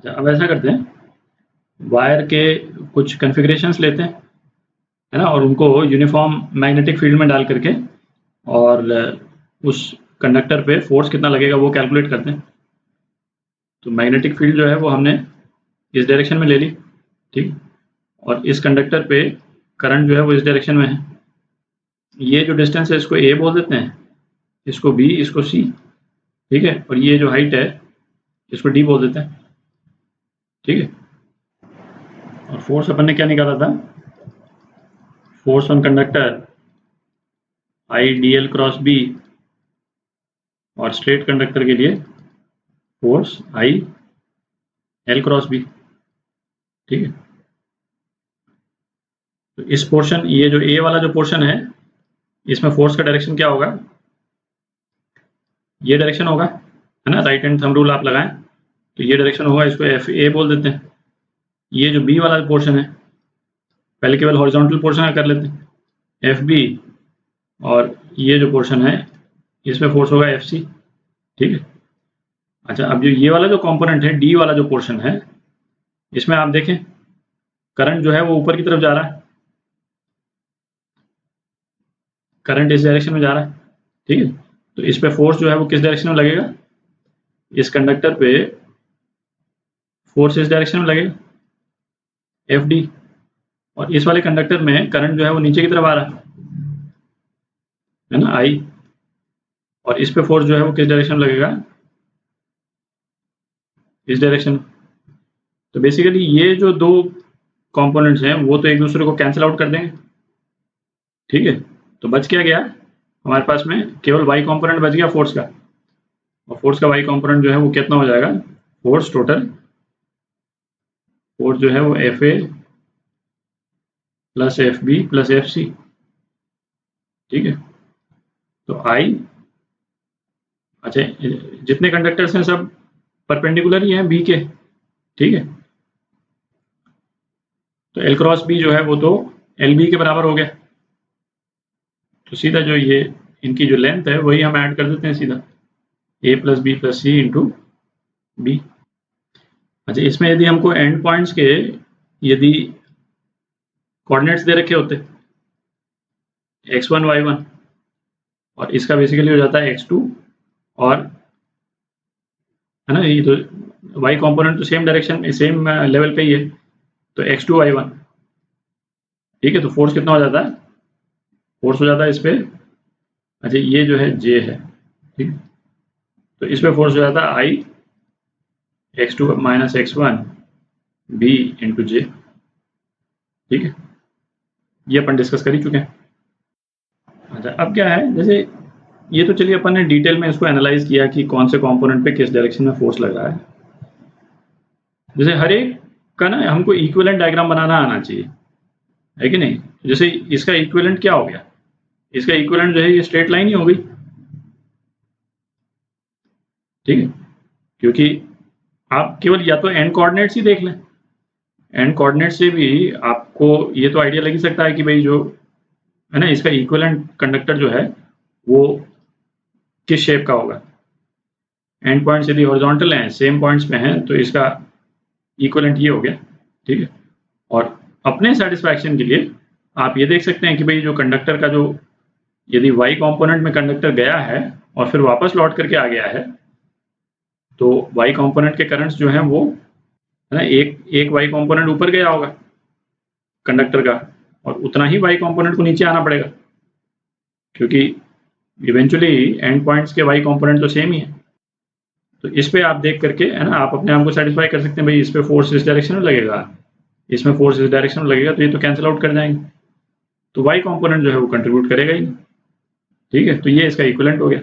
अब ऐसा करते हैं, वायर के कुछ कॉन्फ़िगरेशंस लेते हैं, है ना, और उनको यूनिफॉर्म मैग्नेटिक फील्ड में डाल करके और उस कंडक्टर पे फोर्स कितना लगेगा वो कैलकुलेट करते हैं। तो मैग्नेटिक फील्ड जो है वो हमने इस डायरेक्शन में ले ली, ठीक, और इस कंडक्टर पे करंट जो है वो इस डायरेक्शन में है। ये जो डिस्टेंस है इसको ए बोल देते हैं, इसको बी, इसको सी, ठीक है, और ये जो हाइट है इसको डी बोल देते हैं, ठीक है। और फोर्स अपन ने क्या निकाला था, force on conductor I D L cross B, और स्ट्रेट कंडक्टर के लिए force I L cross B, ठीक है। तो इस पोर्शन, ये जो ए वाला जो पोर्शन है, इसमें फोर्स का डायरेक्शन क्या होगा, ये डायरेक्शन होगा, है ना, राइट हैंड थंब रूल आप लगाएं तो ये डायरेक्शन होगा, इसको एफ ए बोल देते हैं। ये जो बी वाला पोर्शन है, पहले केवल हॉरिजॉन्टल पोर्शन का कर लेते हैं, एफ बी, और ये जो पोर्शन है इसमें फोर्स होगा एफ सी, ठीक है। अच्छा, अब जो ये वाला जो कंपोनेंट है, डी वाला जो पोर्शन है, इसमें आप देखें करंट जो है वो ऊपर की तरफ जा रहा है, करंट इस डायरेक्शन में जा रहा है, ठीक है। तो इस पे फोर्स जो है वो किस डायरेक्शन में लगेगा, इस कंडक्टर पे फोर्स इस डायरेक्शन में लगेगा, एफ डी, और इस वाले कंडक्टर में करंट जो है वो नीचे की तरफ आ रहा है ना, आई, और इस पे फोर्स जो है वो किस डायरेक्शन में लगेगा, इस डायरेक्शन में। तो बेसिकली ये जो दो कंपोनेंट्स हैं वो तो एक दूसरे को कैंसिल आउट कर देंगे, ठीक है। तो बच क्या गया हमारे पास में, केवल वाई कंपोनेंट बच गया फोर्स का, और फोर्स का वाई कंपोनेंट जो है वो कितना हो जाएगा, फोर्स टोटल, फोर्स जो है वो F A plus F B plus F C, ठीक है। तो आई, अच्छा, जितने कंडक्टर्स हैं सब परपेंडिकुलर ही हैं बी के, ठीक है। तो एल क्रॉस बी जो है वो तो एल बी के बराबर हो गया, तो सीधा जो ये इनकी जो लेंथ है वही हम ऐड कर देते हैं सीधा, ए प्लस बी प्लस सी इंटू बी। अच्छा, इसमें यदि हमको एंड पॉइंट्स के यदि कोऑर्डिनेट्स दे रखे होते x1 y1, और इसका बेसिकली हो जाता है x2, और है ना, ये तो y कंपोनेंट तो सेम डायरेक्शन में सेम लेवल पे ही है, तो x2 y1, ठीक है। तो फोर्स कितना हो जाता है, फोर्स हो जाता है इस पे, अच्छा ये जो है j है, ठीक है, तो इस पे फोर्स हो जाता है i x2 minus x1 b into J, ठीक है। ये अपन डिस्कस कर ही चुके हैं। अच्छा, अब क्या है, जैसे ये तो चलिए अपन ने डिटेल में इसको एनालाइज किया कि कौन से कंपोनेंट पे किस डायरेक्शन में फोर्स लग रहा है। जैसे हर एक का ना हमको इक्विवेलेंट डायग्राम बनाना आना चाहिए, है कि नहीं। जैसे इसका इक्विवेलेंट क्या हो गया, इसका इक्विवेलेंट जो है ये स्ट्रेट लाइन ही हो गई, ठीक है, क्योंकि आप केवल या तो एंड कोऑर्डिनेट्स ही देख लें, एंड कोऑर्डिनेट से भी आपको ये तो आइडिया लग ही सकता है कि भाई जो है ना इसका इक्विवेलेंट कंडक्टर जो है वो किस शेप का होगा। एंड पॉइंट्स यदि हॉरिजॉन्टल हैं, सेम पॉइंट्स पे हैं, तो इसका इक्विवेलेंट ये हो गया, ठीक है। और अपने सेटिस्फैक्शन के लिए आप ये देख सकते हैं कि भाई जो कंडक्टर का जो यदि वाई कंपोनेंट में कंडक्टर गया है और फिर वापस लौट करके आ गया है, तो वाई कंपोनेंट के करंट्स जो हैं वो है ना, एक वाई कंपोनेंट ऊपर गया होगा कंडक्टर का, और उतना ही वाई कंपोनेंट को नीचे आना पड़ेगा, क्योंकि इवेंचुअली एंड पॉइंट्स के वाई कंपोनेंट तो सेम ही है। तो इस पे आप देख करके है ना आप अपने आप को सेटिस्फाई कर सकते हैं, भाई इस पे फोर्स इस डायरेक्शन में लगेगा, इसमें फोर्स इस डायरेक्शन में लगेगा, तो ये तो कैंसिल आउट कर जाएंगे, तो वाई कंपोनेंट जो है वो कंट्रीब्यूट करेगा ही, ठीक है। तो ये इसका इक्विवेलेंट हो गया।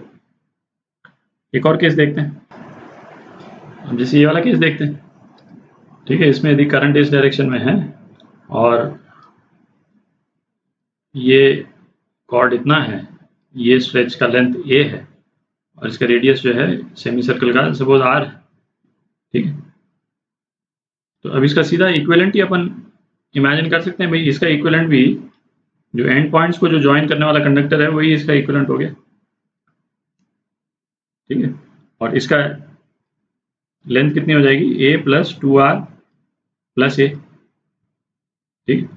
एक और केस देखते हैं, अब जैसे ये वाला केस देखते हैं, ठीक है। इसमें यदि करंट इस डायरेक्शन में है और ये कॉर्ड इतना है, ये स्ट्रेच का लेंथ ए है, और इसका रेडियस जो है सेमी सर्कल का सपोज आर है, ठीक है। तो अब इसका सीधा इक्विवेलेंट ही अपन इमेजिन कर सकते हैं, भाई इसका इक्विवेलेंट भी जो एंड पॉइंट्स को जो ज्वाइन करने वाला कंडक्टर है वही इसका इक्विवेलेंट हो गया, ठीक है। और इसका लेंथ कितनी हो जाएगी, a plus 2r plus a। ठीक,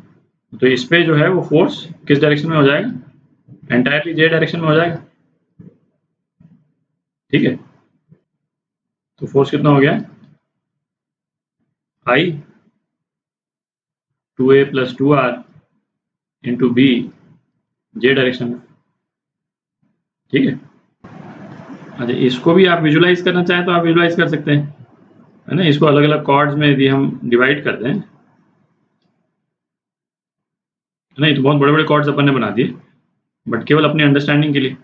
तो इस पे जो है वो फोर्स किस डायरेक्शन में हो जाएगा, एंटायरली जे डायरेक्शन में हो जाएगा। ठीक है, तो फोर्स कितना हो गया, I 2a plus 2r into B J direction में। ठीक है, अच्छा इसको भी आप विजुलाइज करना चाहें तो आप विजुलाइज कर सकते हैं, है ना। इसको अलग अलग कॉर्ड्स में यदि हम डिवाइड कर दें, है ना, ये तो बहुत बड़े बड़े कॉर्ड्स अपन ने बना दिए, बट केवल अपनी अंडरस्टैंडिंग के लिए।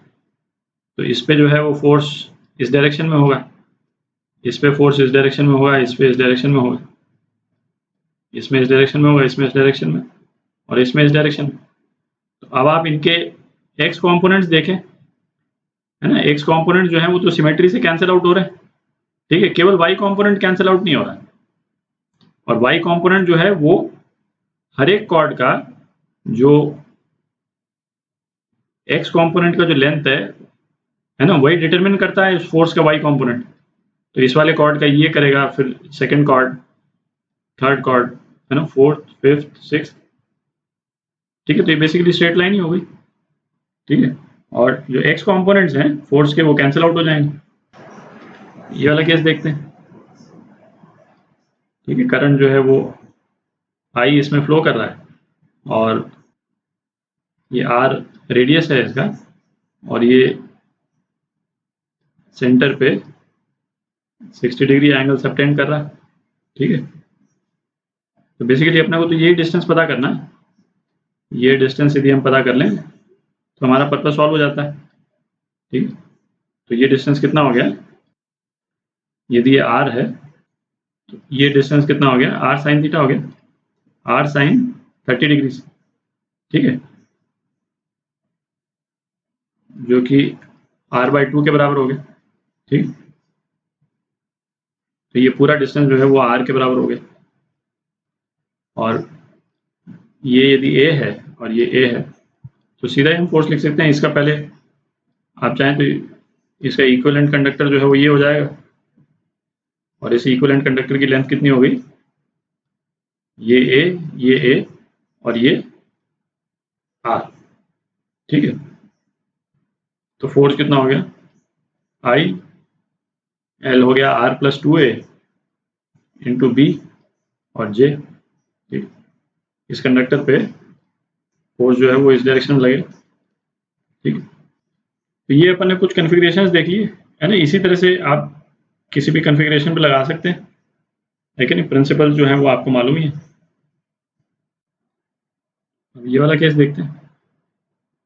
तो इस पे जो है वो फोर्स इस डायरेक्शन में होगा, इस पे फोर्स इस डायरेक्शन में होगा, इस पे इस डायरेक्शन में होगा, इसमें इस डायरेक्शन में होगा, इसमें इस डायरेक्शन में, और इसमें इस डायरेक्शन में। तो अब आप इनके एक्स कॉम्पोनेंट्स देखें, है ना, एक्स कॉम्पोनेंट जो है वो तो सिमेट्री से कैंसिल आउट हो रहे हैं। ठीक है, केवल वाई कॉम्पोनेंट कैंसिल आउट नहीं हो रहा है, और वाई कॉम्पोनेंट जो है वो हर एक कॉर्ड का जो एक्स कॉम्पोनेंट का जो लेंथ है ना, वही डिटरमिन करता है इस फोर्स का वाई कॉम्पोनेंट। तो इस वाले कॉर्ड का ये करेगा, फिर सेकेंड कॉर्ड, थर्ड कॉर्ड, है ना, फोर्थ, फिफ्थ, सिक्स्थ। ठीक है, तो ये बेसिकली स्ट्रेट लाइन ही हो गई। ठीक है, और जो एक्स कॉम्पोनेंट्स हैं फोर्स के वो कैंसिल आउट हो जाएंगे। ये वाला केस देखते हैं। ठीक है, करंट जो है वो आई इसमें फ्लो कर रहा है, और ये आर रेडियस है इसका, और ये सेंटर पे 60 डिग्री एंगल सबटेंड कर रहा है। ठीक है, तो बेसिकली अपने को तो यही डिस्टेंस पता करना है। ये डिस्टेंस यदि हम पता कर लें तो हमारा पर्पस सॉल्व हो जाता है। ठीक है, तो ये डिस्टेंस कितना हो गया, यदि ये आर है तो ये डिस्टेंस कितना हो गया, आर साइन थीटा हो गया, आर साइन 30 डिग्री। ठीक है, जो कि r/2 के बराबर हो गया। ठीक, तो ये पूरा डिस्टेंस जो है वो r के बराबर हो गया, और ये यदि a है और ये a है तो सीधा ही हम फोर्स लिख सकते हैं इसका। पहले आप चाहें तो इसका इक्विवेलेंट कंडक्टर जो है वो ये हो जाएगा, और इस इक्विवेलेंट कंडक्टर की लेंथ कितनी हो गई, ये a और ये r। ठीक है, तो फोर्स कितना हो गया, I L हो गया r plus 2a into B और j। ठीक, इस कंडक्टर पे फोर्स जो है वो इस डायरेक्शन में लगेगा। ठीक, तो ये अपन ने कुछ कन्फिग्रेशंस देख लिए, है ना। इसी तरह से आप किसी भी कन्फिग्रेशन पे लगा सकते हैं, लेकिन प्रिंसिपल जो है वो आपको मालूम ही है। अब ये वाला केस देखते हैं,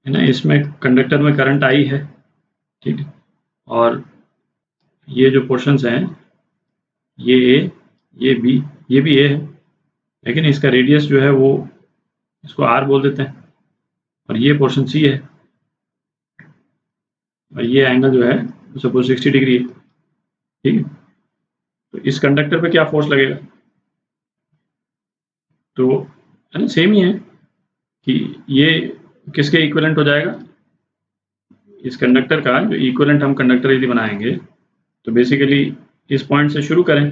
है ना। इसमें कंडक्टर में करंट आई है। ठीक है, और ये जो पोर्शंस हैं, ये ए, ये बी, ये भी ए है, लेकिन इसका रेडियस जो है वो इसको आर बोल देते हैं, और ये पोर्शन सी है, और ये एंगल जो है सपोज 60 डिग्री है। ठीक है, तो इस कंडक्टर पे क्या फोर्स लगेगा, तो है ना सेम ही है कि ये किसके इक्विवेलेंट हो जाएगा, इस कंडक्टर का जो इक्विवेलेंट हम कंडक्टर यदि बनाएंगे तो बेसिकली इस पॉइंट से शुरू करें,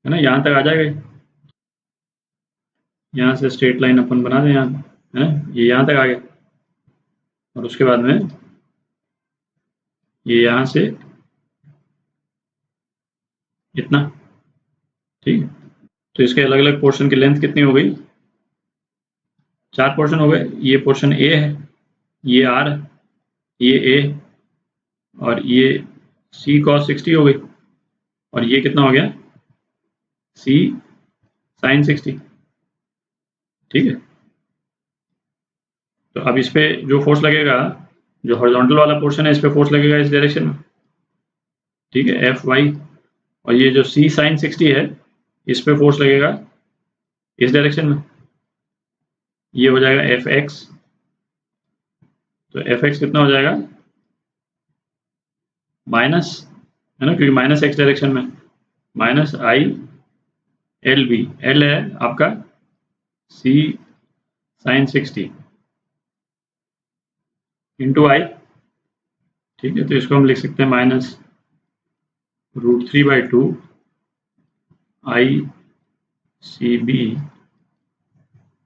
है ना, यहाँ तक आ जाएगा। यहाँ से स्ट्रेट लाइन अपन बना दें यहाँ, है ना, ये यहाँ तक आ गया, और उसके बाद में ये यहाँ से इतना। ठीक है, तो इसके अलग अलग पोर्शन की लेंथ कितनी हो गई, 4 पोर्शन हो गए। ये पोर्शन ए है, ये आर, ये ए, और ये सी cos 60 हो गई, और ये कितना हो गया, सी sin 60। ठीक है, तो अब इस पे जो फोर्स लगेगा, जो हॉरिजॉन्टल वाला पोर्शन है, इस पे फोर्स लगेगा इस डायरेक्शन में। ठीक है, एफ वाई, और ये जो सी sin 60 है इस पे फोर्स लगेगा इस डायरेक्शन में, ये हो जाएगा एफ एक्स। तो एफ एक्स कितना हो जाएगा, माइनस, है ना, क्योंकि माइनस एक्स डायरेक्शन में, minus I L B, L है आपका सी sin 60 इंटू आई। ठीक है, तो इसको हम लिख सकते हैं माइनस √3/2 ICB,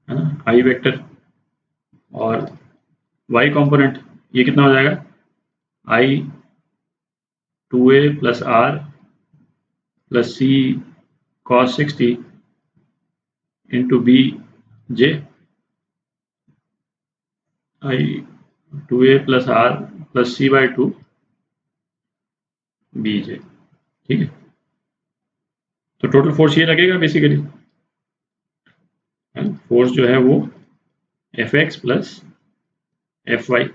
है ना, आई वेक्टर, और y कंपोनेंट ये कितना हो जाएगा, I2a plus r plus c cos 60 into bj, I2a plus r plus c/2 bj, ठीक है। तो टोटल फोर्स ये लगेगा बेसिकली, फोर्स जो है वो Fx प्लस Fy,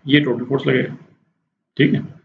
ये टोटल फोर्स लगेगा, ठीक है।